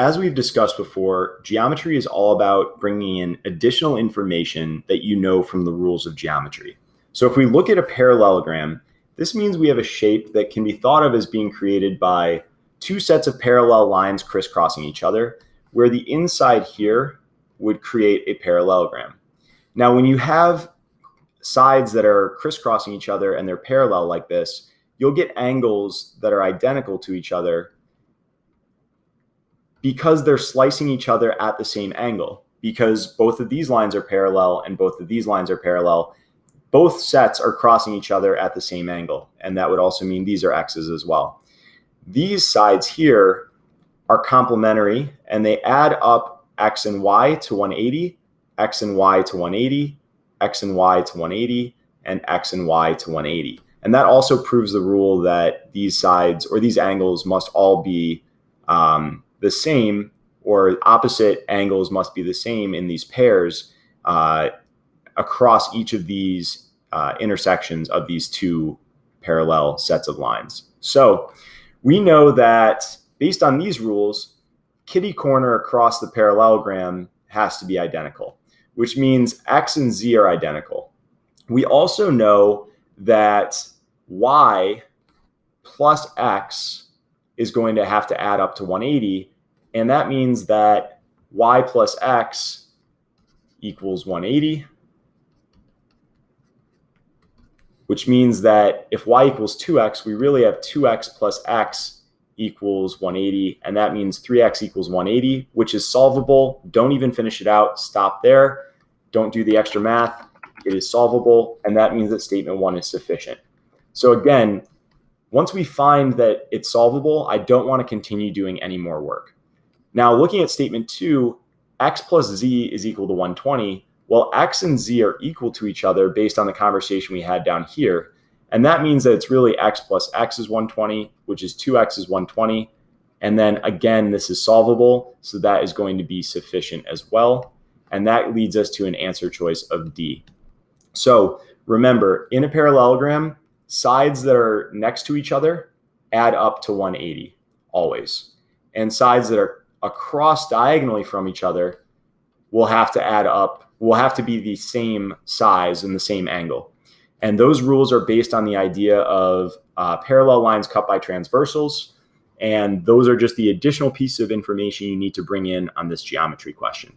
as we've discussed before, geometry is all about bringing in additional information that you know from the rules of geometry. So if we look at a parallelogram, this means we have a shape that can be thought of as being created by two sets of parallel lines crisscrossing each other, where the inside here would create a parallelogram. Now, when you have sides that are crisscrossing each other and they're parallel like this, you'll get angles that are identical to each other because they're slicing each other at the same angle. Because both of these lines are parallel and both of these lines are parallel, both sets are crossing each other at the same angle. And that would also mean these are x's as well. These sides here are complementary and they add up x and y to 180, x and y to 180, x and y to 180, and x and y to 180. And that also proves the rule that these sides or these angles must all be the same, or opposite angles must be the same in these pairs across each of these intersections of these two parallel sets of lines. So we know that based on these rules, kitty corner across the parallelogram has to be identical, which means x and z are identical. We also know that y plus x is going to have to add up to 180, and that means that y plus x equals 180, which means that if y equals 2x, we really have 2x plus x equals 180, and that means 3x equals 180, which is solvable. Don't even finish it out. Stop there. Don't do the extra math. It is solvable, and that means that statement 1 is sufficient. So again, once we find that it's solvable, I don't want to continue doing any more work. Now, looking at statement 2, x plus z is equal to 120. Well, x and z are equal to each other based on the conversation we had down here. And that means that it's really x plus x is 120, which is 2x is 120. And then again, this is solvable, so that is going to be sufficient as well. And that leads us to an answer choice of D. So remember, in a parallelogram, sides that are next to each other add up to 180, always. And sides that are across diagonally from each other will have to add up, will have to be the same size and the same angle. And those rules are based on the idea of parallel lines cut by transversals. And those are just the additional piece of information you need to bring in on this geometry question.